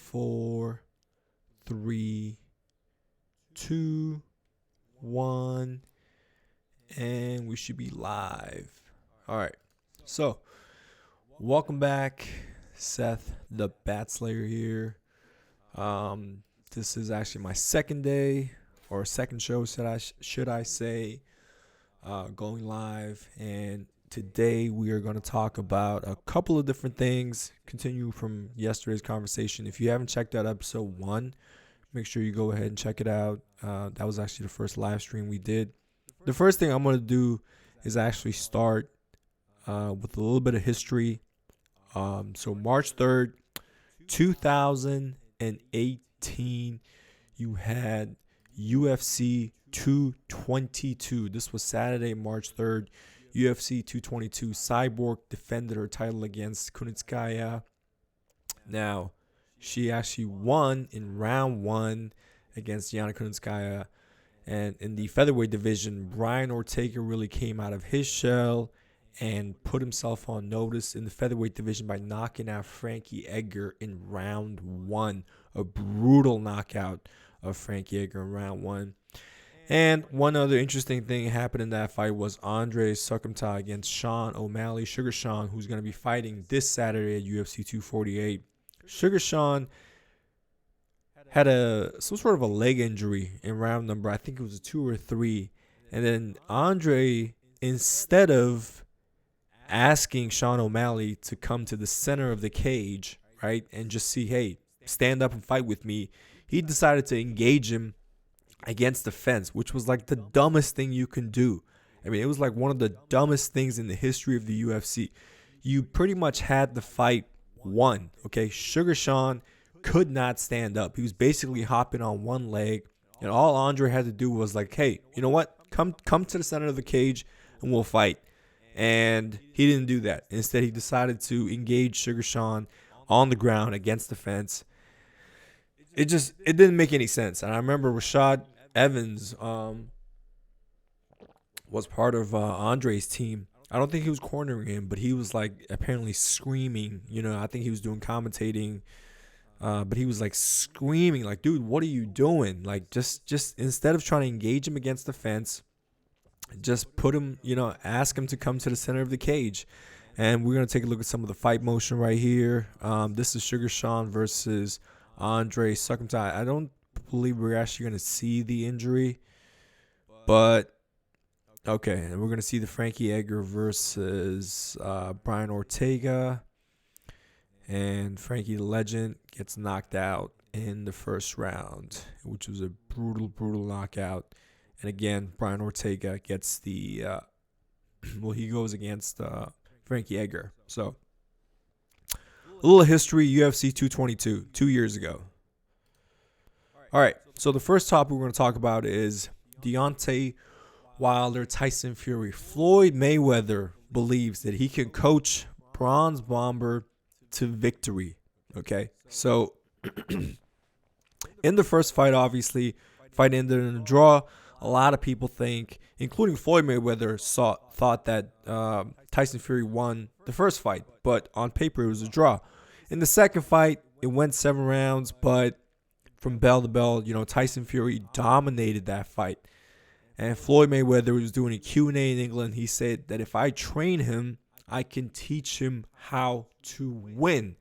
4, 3, 2, 1, and we should be live. All right. So, welcome back, Seth the Bat Slayer here. This is actually my second day or second show, should I say, going live, and today we are going to talk about a couple of different things, continue from yesterday's conversation. If you haven't checked out episode 1, make sure you go ahead and check it out. That was actually the first live stream we did. The first thing I'm going to do is actually start with a little bit of history. So March 3rd, 2018, you had UFC 222. This was Saturday, March 3rd. UFC 222. Cyborg defended her title against Kunitskaya. Now, she actually won in round 1 against Yana Kunitskaya. And in the featherweight division, Brian Ortega really came out of his shell and put himself on notice in the featherweight division by knocking out Frankie Edgar in round 1. A brutal knockout of Frankie Edgar in round 1. And one other interesting thing happened in that fight was Andre Sukumta against Sean O'Malley, Sugar Sean, who's going to be fighting this Saturday at UFC 248. Sugar Sean had some sort of a leg injury in round number, I think it was a 2 or 3. And then Andre, instead of asking Sean O'Malley to come to the center of the cage, right, and just see, hey, stand up and fight with me, he decided to engage him against the fence, which was like the dumbest thing you can do. I mean, it was like one of the dumbest things in the history of the UFC. You pretty much had the fight won, okay? Sugar Sean could not stand up. He was basically hopping on one leg, and all Andre had to do was like, hey, you know what? Come to the center of the cage and we'll fight. And he didn't do that. Instead, he decided to engage Sugar Sean on the ground against the fence. It didn't make any sense. And I remember Rashad Evans was part of Andre's team. I don't think he was cornering him, but he was like apparently screaming. You know, I think he was doing commentating, but he was like screaming, like, dude, what are you doing? Like, just instead of trying to engage him against the fence, just put him, ask him to come to the center of the cage. And we're going to take a look at some of the fight motion right here. This is Sugar Sean versus Andre Sukumta. I don't believe we're actually going to see the injury, but okay. And we're going to see the Frankie Edgar versus Brian Ortega, and Frankie the Legend gets knocked out in the first round, which was a brutal knockout. And again, Brian Ortega gets the he goes against Frankie Edgar. So a little history, UFC 222, 2 years ago. All right, so the first topic we're going to talk about is Deontay Wilder, Tyson Fury. Floyd Mayweather believes that he can coach Bronze Bomber to victory, okay? So in the first fight, obviously, fight ended in a draw. A lot of people think, including Floyd Mayweather, thought that Tyson Fury won the first fight, but on paper it was a draw. In the second fight, it went 7 rounds, but from bell to bell, Tyson Fury dominated that fight. And Floyd Mayweather was doing a Q&A in England. He said that if I train him, I can teach him how to win.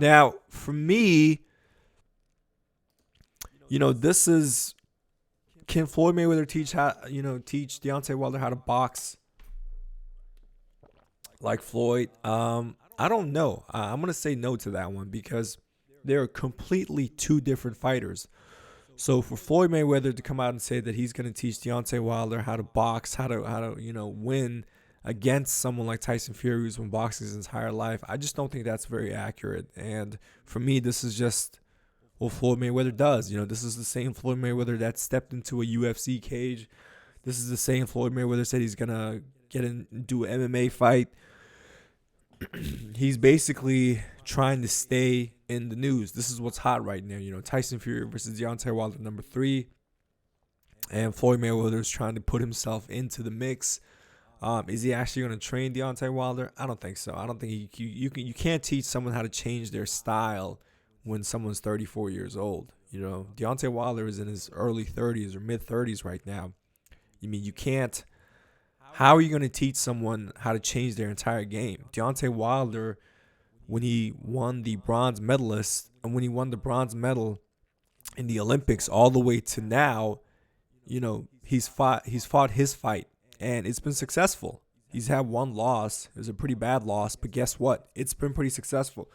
Now, for me, this is, can Floyd Mayweather teach Deontay Wilder how to box like Floyd? I don't know. I'm going to say no to that one because they're completely two different fighters. So for Floyd Mayweather to come out and say that he's going to teach Deontay Wilder how to box, how to win against someone like Tyson Fury who's been boxing his entire life, I just don't think that's very accurate. And for me, this is just what Floyd Mayweather does. This is the same Floyd Mayweather that stepped into a UFC cage. This is the same Floyd Mayweather said he's going to get in and do an MMA fight. He's basically trying to stay in the news. This is what's hot right now. Tyson Fury versus Deontay Wilder, number 3. And Floyd Mayweather is trying to put himself into the mix. Is he actually going to train Deontay Wilder? I don't think so. I don't think you can't teach someone how to change their style when someone's 34 years old. Deontay Wilder is in his early 30s or mid 30s right now. I mean, you can't. How are you going to teach someone how to change their entire game? Deontay Wilder, when he won the bronze medalist and when he won the bronze medal in the Olympics all the way to now, he's fought his fight and it's been successful. He's had one loss. It was a pretty bad loss, but guess what? It's been pretty successful.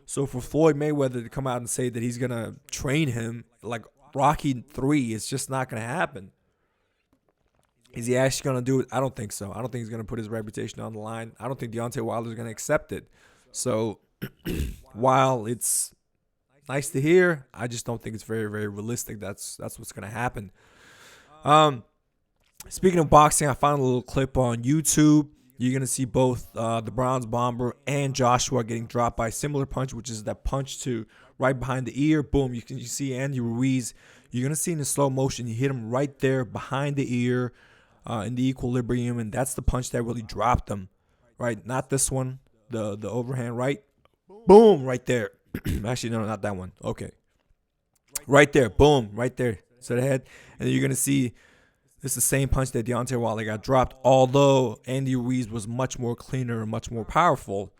So for Floyd Mayweather to come out and say that he's going to train him like Rocky 3, it's just not going to happen. Is he actually going to do it? I don't think so. I don't think he's going to put his reputation on the line. I don't think Deontay Wilder is going to accept it. So while it's nice to hear, I just don't think it's very, very realistic. That's what's going to happen. Speaking of boxing, I found a little clip on YouTube. You're going to see both the Bronze Bomber and Joshua getting dropped by a similar punch, which is that punch to right behind the ear. Boom, you see Andy Ruiz. You're going to see in the slow motion, he hit him right there behind the ear in the equilibrium, and that's the punch that really dropped him, right? Not this one, the overhand right. Boom, right there. Actually, no, not that one. Okay. Right there, boom, right there to the head. And then you're going to see it's the same punch that Deontay Wilder got dropped, although Andy Ruiz was much more cleaner and much more powerful.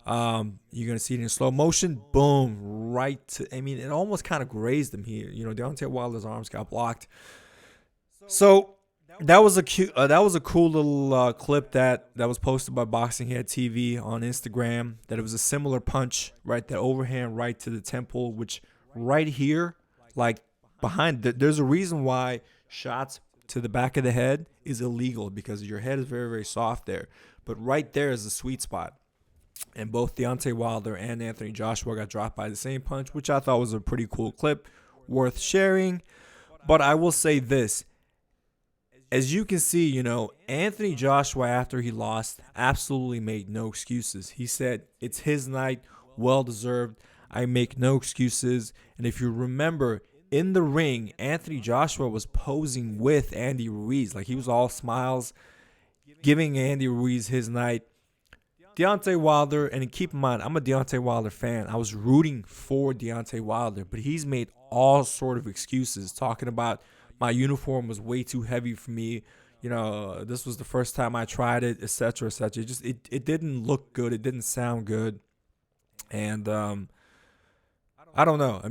You're going to see it in slow motion. Boom, right to, it almost kind of grazed him here. Deontay Wilder's arms got blocked. So that was a cool little clip that was posted by Boxing Head TV on Instagram. That it was a similar punch, right? That overhand right to the temple, which right here, like behind, there's a reason why shots to the back of the head is illegal, because your head is very, very soft there. But right there is the sweet spot. And both Deontay Wilder and Anthony Joshua got dropped by the same punch, which I thought was a pretty cool clip, worth sharing. But I will say this. As you can see, Anthony Joshua, after he lost, absolutely made no excuses. He said, it's his night, well-deserved. I make no excuses. And if you remember, in the ring, Anthony Joshua was posing with Andy Ruiz. Like, he was all smiles, giving Andy Ruiz his night. Deontay Wilder, and keep in mind, I'm a Deontay Wilder fan. I was rooting for Deontay Wilder, but he's made all sort of excuses, talking about my uniform was way too heavy for me. This was the first time I tried it, etc., etc. It didn't look good. It didn't sound good. And I don't know.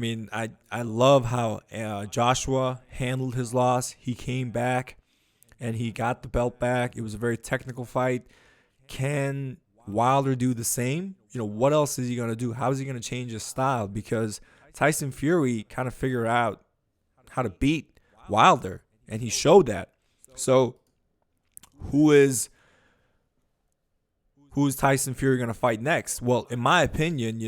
I love how Joshua handled his loss. He came back and he got the belt back. It was a very technical fight. Can Wilder do the same? What else is he going to do? How is he going to change his style? Because Tyson Fury kind of figured out how to beat Wilder, and he showed that. So who is Tyson Fury going to fight next? Well, in my opinion,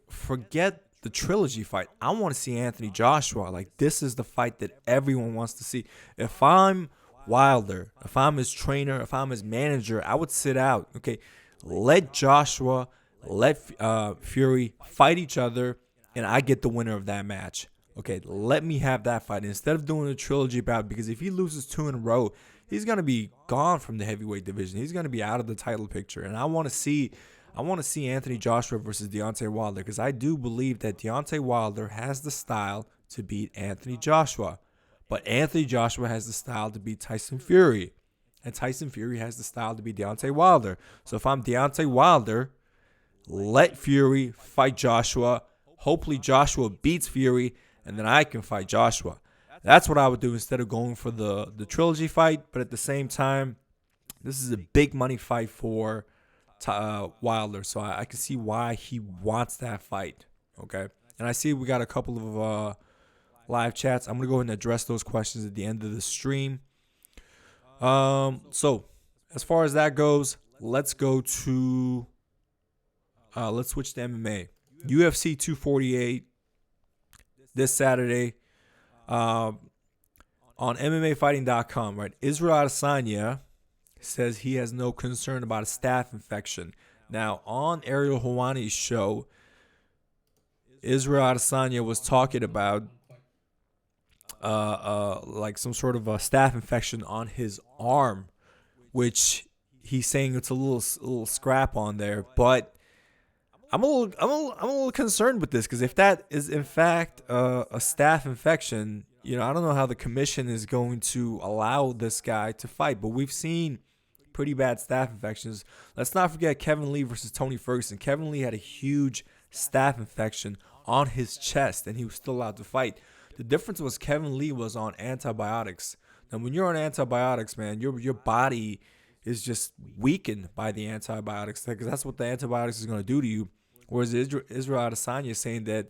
forget the trilogy fight. I want to see Anthony Joshua. Like, this is the fight that everyone wants to see. If I'm Wilder, if I'm his trainer, if I'm his manager, I would sit out. Okay, let Joshua, let Fury fight each other, and I get the winner of that match. Okay, let me have that fight instead of doing a trilogy bout, because if he loses 2 in a row, he's going to be gone from the heavyweight division. He's going to be out of the title picture. And I want to see Anthony Joshua versus Deontay Wilder, because I do believe that Deontay Wilder has the style to beat Anthony Joshua. But Anthony Joshua has the style to beat Tyson Fury. And Tyson Fury has the style to beat Deontay Wilder. So if I'm Deontay Wilder, let Fury fight Joshua. Hopefully Joshua beats Fury, and then I can fight Joshua. That's what I would do instead of going for the trilogy fight. But at the same time, this is a big money fight for Wilder. So I can see why he wants that fight. Okay. And I see we got a couple of live chats. I'm going to go ahead and address those questions at the end of the stream. So as far as that goes, let's go to, let's switch to MMA. UFC 248. This Saturday on MMAfighting.com, right? Israel Adesanya says he has no concern about a staph infection. Now, on Ariel Helwani's show, Israel Adesanya was talking about like some sort of a staph infection on his arm, which he's saying it's a little scrap on there, but I'm a little concerned with this because if that is in fact a staph infection, I don't know how the commission is going to allow this guy to fight. But we've seen pretty bad staph infections. Let's not forget Kevin Lee versus Tony Ferguson. Kevin Lee had a huge staph infection on his chest, and he was still allowed to fight. The difference was Kevin Lee was on antibiotics. Now, when you're on antibiotics, man, your body is just weakened by the antibiotics because that's what the antibiotics is going to do to you. Whereas Israel Adesanya is saying that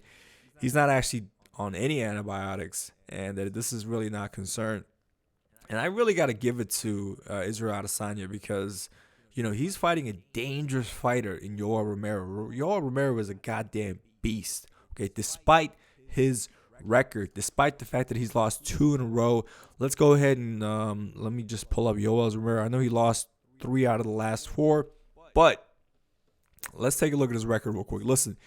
he's not actually on any antibiotics and that this is really not concerned. And I really got to give it to Israel Adesanya because, he's fighting a dangerous fighter in Yoel Romero. Yoel Romero is a goddamn beast, okay, despite his record, despite the fact that he's lost 2 in a row. Let's go ahead and let me just pull up Yoel Romero. I know he lost 3 out of the last 4, but let's take a look at his record real quick. Listen,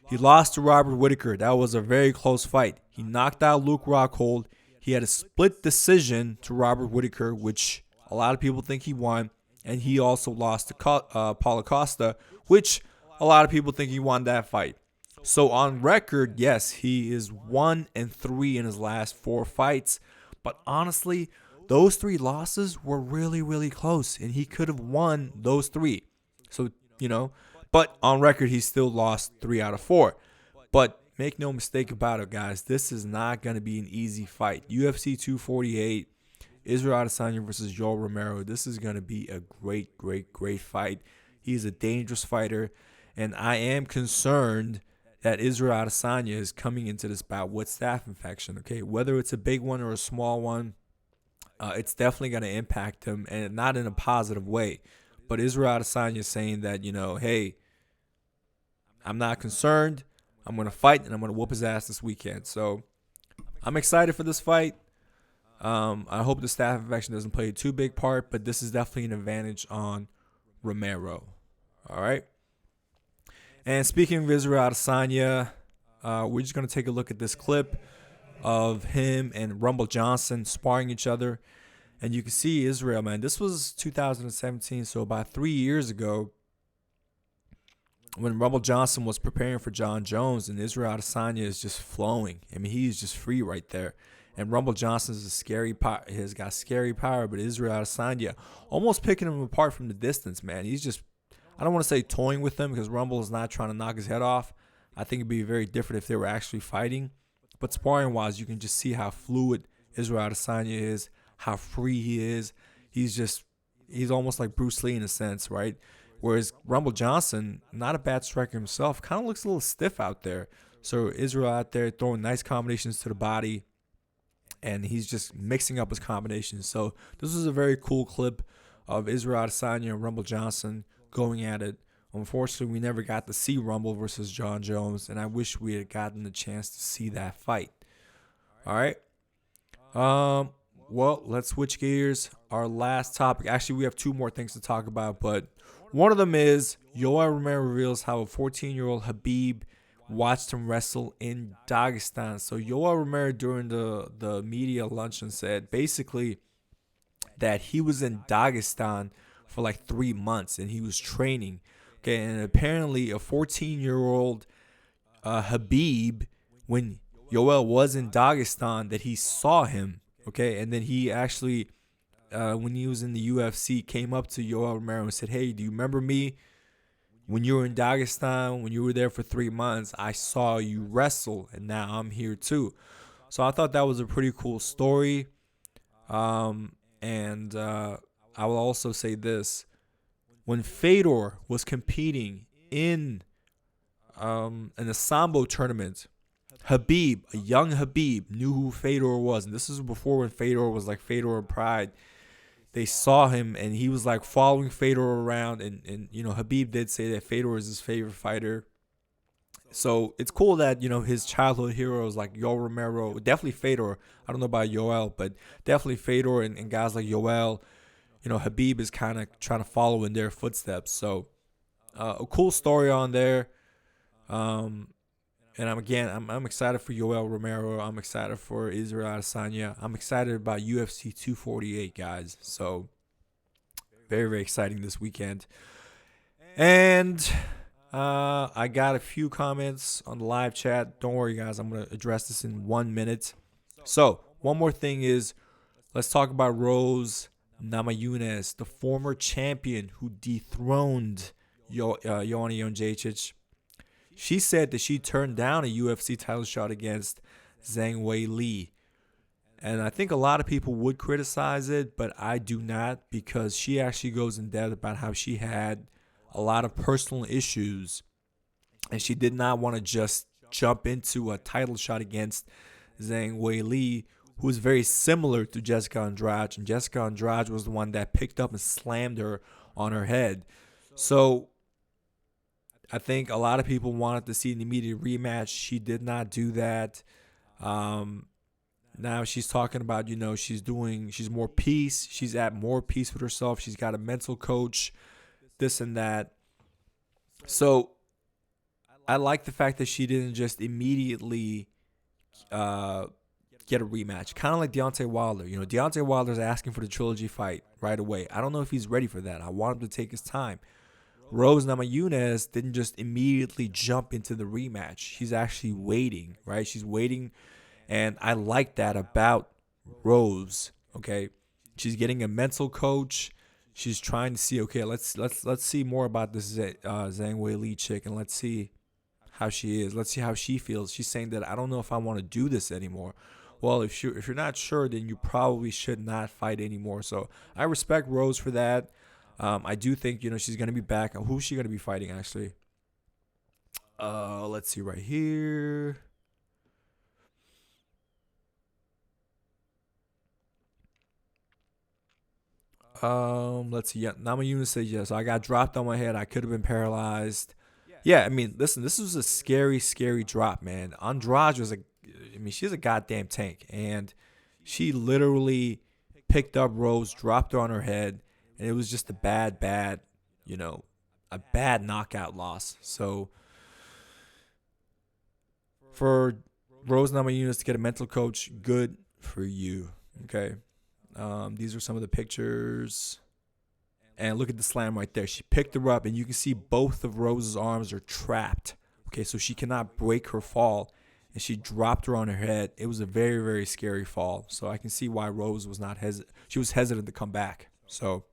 he lost to Robert Whittaker. That was a very close fight. He knocked out Luke Rockhold. He had a split decision to Robert Whittaker, which a lot of people think he won. And he also lost to Paulo Costa, which a lot of people think he won that fight. So on record, yes, he is 1-3 in his last 4 fights. But honestly, those 3 losses were really, really close. And he could have won those 3. So, but on record, he still lost 3 out of 4. But make no mistake about it, guys. This is not going to be an easy fight. UFC 248, Israel Adesanya versus Yoel Romero. This is going to be a great, great, great fight. He's a dangerous fighter. And I am concerned that Israel Adesanya is coming into this bout with staph infection. Okay, whether it's a big one or a small one, it's definitely going to impact him, and not in a positive way. But Israel Adesanya is saying that, hey, I'm not concerned. I'm going to fight, and I'm going to whoop his ass this weekend. So I'm excited for this fight. I hope the staph infection doesn't play a too big part, but this is definitely an advantage on Romero. All right. And speaking of Israel Adesanya, we're just going to take a look at this clip of him and Rumble Johnson sparring each other. And you can see Israel, man, this was 2017, so about 3 years ago, when Rumble Johnson was preparing for John Jones, and Israel Adesanya is just flowing. I mean, he's just free right there. And Rumble Johnson is has got scary power, but Israel Adesanya almost picking him apart from the distance, man. He's just, I don't want to say toying with him because Rumble is not trying to knock his head off. I think it'd be very different if they were actually fighting. But sparring-wise, you can just see how fluid Israel Adesanya is, how free he is. He's almost like Bruce Lee in a sense, right? Whereas Rumble Johnson, not a bad striker himself, kind of looks a little stiff out there. So Israel out there throwing nice combinations to the body, and he's just mixing up his combinations. So this was a very cool clip of Israel Adesanya and Rumble Johnson going at it. Unfortunately, we never got to see Rumble versus John Jones, and I wish we had gotten the chance to see that fight. All right. Well, let's switch gears. Our last topic. Actually, we have 2 more things to talk about, but one of them is Yoel Romero reveals how a 14-year-old Khabib watched him wrestle in Dagestan. So Yoel Romero during the media luncheon said basically that he was in Dagestan for like 3 months and he was training. Okay, and apparently a 14-year-old Khabib, when Yoel was in Dagestan, that he saw him. Okay, and then he actually, when he was in the UFC, came up to Yoel Romero and said, "Hey, do you remember me? When you were in Dagestan, when you were there for 3 months, I saw you wrestle, and now I'm here too." So I thought that was a pretty cool story. And I will also say this. When Fedor was competing in the Sambo tournament, Khabib, a young Khabib, knew who Fedor was. And this is before when Fedor was like Fedor and Pride. They saw him, and he was like following Fedor around. And Khabib did say that Fedor is his favorite fighter. So it's cool that, his childhood heroes like Yoel Romero, definitely Fedor. I don't know about Yoel, but definitely Fedor and guys like Yoel. Khabib is kind of trying to follow in their footsteps. So a cool story on there. And I'm excited for Yoel Romero. I'm excited for Israel Adesanya. I'm excited about UFC 248, guys. So very, very exciting this weekend. And I got a few comments on the live chat. Don't worry, guys. I'm going to address this in 1 minute. So, one more thing is, let's talk about Rose Namajunas, the former champion who dethroned Joanna Jędrzejczyk. She said that she turned down a UFC title shot against Zhang Weili. And I think a lot of people would criticize it, but I do not, because she actually goes in depth about how she had a lot of personal issues and she did not want to just jump into a title shot against Zhang Weili, who is very similar to Jessica Andrade. And Jessica Andrade was the one that picked up and slammed her on her head. So I think a lot of people wanted to see an immediate rematch. She did not do that. Now she's talking about, she's more peace. She's at more peace with herself. She's got a mental coach, this and that. So I like the fact that she didn't just immediately get a rematch. Kind of like Deontay Wilder. Deontay Wilder's asking for the trilogy fight right away. I don't know if he's ready for that. I want him to take his time. Rose Namajunas didn't just immediately jump into the rematch. She's actually waiting, right? She's waiting, and I like that about Rose. Okay, she's getting a mental coach. She's trying to see, okay, let's see more about this Zhang Weili chick, and let's see how she is. Let's see how she feels. She's saying that I don't know if I want to do this anymore. Well, if you're not sure, then you probably should not fight anymore. So I respect Rose for that. I do think, she's going to be back. Who's she going to be fighting, actually? Let's see right here. Let's see. Yeah, Namajunas says yes. I got dropped on my head. I could have been paralyzed. Yeah, I mean, listen, this was a scary, scary drop, man. Andrade she's a goddamn tank. And she literally picked up Rose, dropped her on her head, and it was just a bad knockout loss. So for Rose Namajunas to get a mental coach, good for you. Okay. These are some of the pictures. And look at the slam right there. She picked her up, and you can see both of Rose's arms are trapped. Okay, so she cannot break her fall. And she dropped her on her head. It was a very, very scary fall. So I can see why Rose was not hesitant. She was hesitant to come back. So,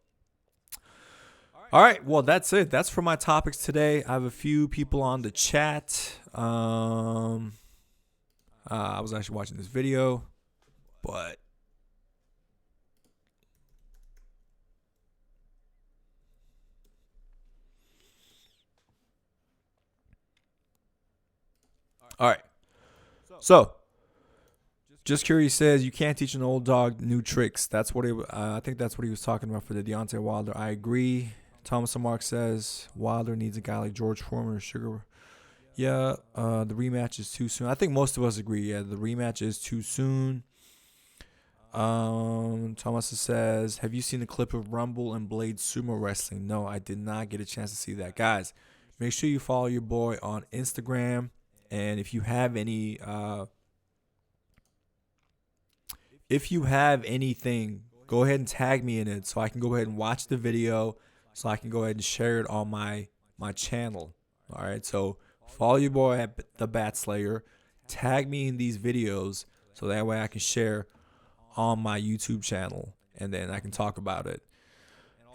all right. Well, that's it. That's for my topics today. I have a few people on the chat. I was actually watching this video, but all right. So, Just Curious says you can't teach an old dog new tricks. That's what I think that's what he was talking about for the Deontay Wilder. I agree. Thomas and Mark says Wilder needs a guy like George Foreman or Sugar. Yeah, the rematch is too soon. I think most of us agree. Yeah, the rematch is too soon. Thomas says, have you seen the clip of Rumble and Blade sumo wrestling? No, I did not get a chance to see that. Guys, make sure you follow your boy on Instagram. And if you have any, anything, go ahead and tag me in it so I can go ahead and watch the video, so I can go ahead and share it on my channel. All right, so follow your boy at the Bat Slayer. Tag me in these videos so that way I can share on my YouTube channel, and then I can talk about it.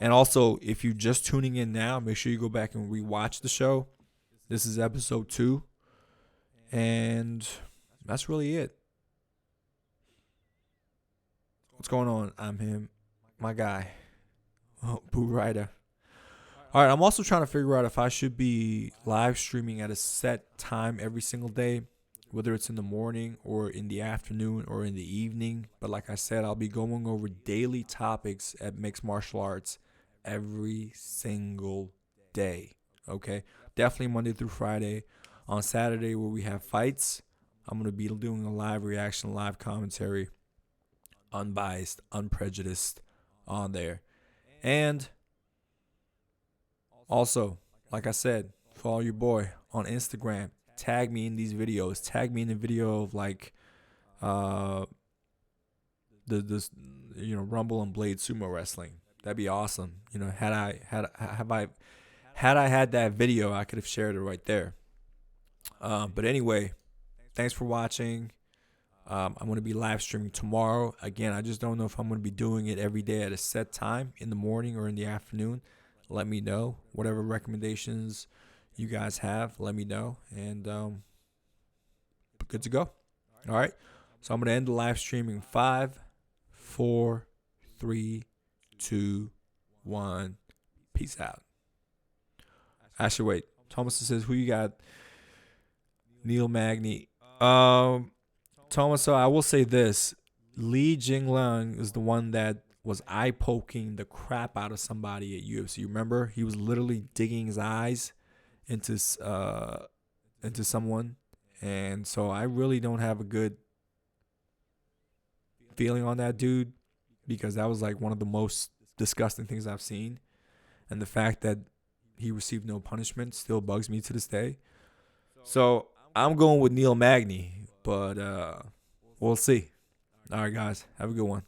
And also, if you're just tuning in now, make sure you go back and rewatch the show. This is episode 2. And that's really it. What's going on? I'm him, my guy, Boo Rider. All right, I'm also trying to figure out if I should be live streaming at a set time every single day, whether it's in the morning or in the afternoon or in the evening. But like I said, I'll be going over daily topics at Mixed Martial Arts every single day. Okay? Definitely Monday through Friday. On Saturday, where we have fights, I'm going to be doing a live reaction, live commentary, unbiased, unprejudiced on there. And also, like I said, follow your boy on Instagram. Tag me in these videos. Tag me in the video of like Rumble and Blade sumo wrestling. That'd be awesome. Have Had I had that video, I could have shared it right there. But anyway, thanks for watching. I'm going to be live streaming tomorrow. Again, I just don't know if I'm going to be doing it every day at a set time in the morning or in the afternoon. Let me know. Whatever recommendations you guys have, let me know. And good to go. All right. So I'm going to end the live streaming 5, 4, 3, 2, 1. Peace out. Actually, wait. Thomas says, who you got? Neil Magny. Thomas, so I will say this. Li Jingliang is the one that was eye-poking the crap out of somebody at UFC. Remember? He was literally digging his eyes into someone. And so I really don't have a good feeling on that dude, because that was like one of the most disgusting things I've seen. And the fact that he received no punishment still bugs me to this day. So I'm going with Neil Magny, but we'll see. All right, guys. Have a good one.